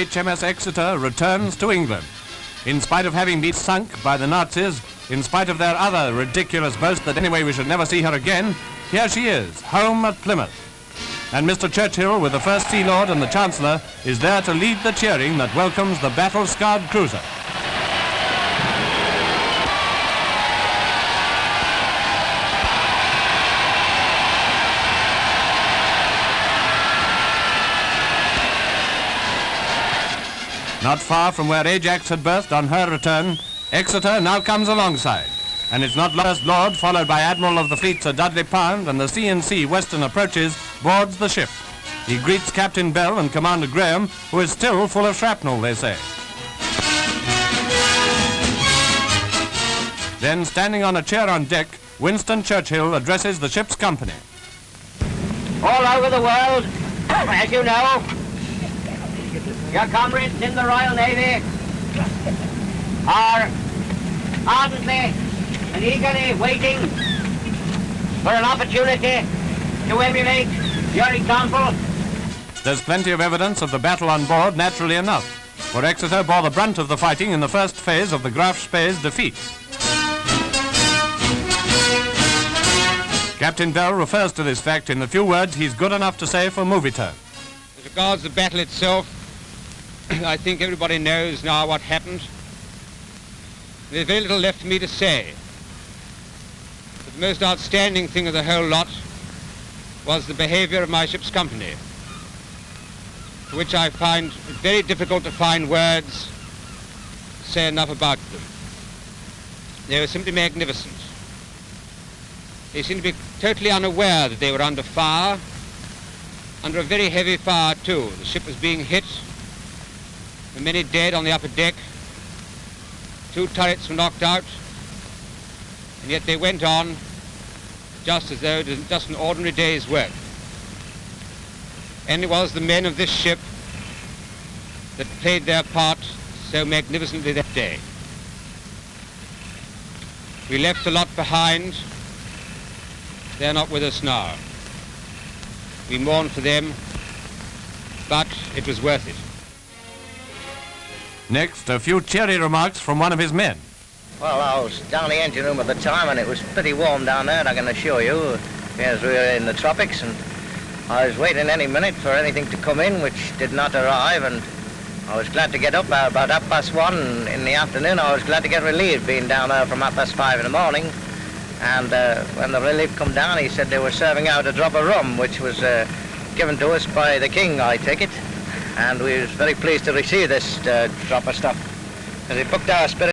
HMS Exeter returns to England. In spite of having been sunk by the Nazis, in spite of their other ridiculous boast that anyway we should never see her again, here she is, home at Plymouth. And Mr. Churchill, with the First Sea Lord and the Chancellor, is there to lead the cheering that welcomes the battle-scarred cruiser. Not far from where Ajax had berthed on her return, Exeter now comes alongside. And it's not First Lord, followed by Admiral of the Fleet Sir Dudley Pound, and the C&C Western approaches, boards the ship. He greets Captain Bell and Commander Graham, who is still full of shrapnel, they say. Then, standing on a chair on deck, Winston Churchill addresses the ship's company. All over the world, as you know, your comrades in the Royal Navy are ardently and eagerly waiting for an opportunity to emulate your example. There's plenty of evidence of the battle on board, naturally enough, for Exeter bore the brunt of the fighting in the first phase of the Graf Spee's defeat. Captain Bell refers to this fact in the few words he's good enough to say for Movietone. As regards the battle itself, I think everybody knows now what happened. There's very little left for me to say. But the most outstanding thing of the whole lot was the behavior of my ship's company, for which I find it very difficult to find words to say enough about them. They were simply magnificent. They seemed to be totally unaware that they were under fire, under a very heavy fire too. The ship was being hit. There were many dead on the upper deck. 2 turrets were knocked out, and yet they went on just as though it was just an ordinary day's work. And it was the men of this ship that played their part so magnificently that day. We left a lot behind. They're not with us now. We mourn for them, but it was worth it. Next, a few cheery remarks from one of his men. Well, I was down the engine room at the time, and it was pretty warm down there, I can assure you, as we were in the tropics, and I was waiting any minute for anything to come in, which did not arrive, and I was glad to get up about 1:30 in the afternoon. I was glad to get relieved, being down there from 5:30 in the morning. And when the relief come down, he said they were serving out a drop of rum, which was given to us by the King, I take it. And we was very pleased to receive this drop of stuff, because it booked our spirit.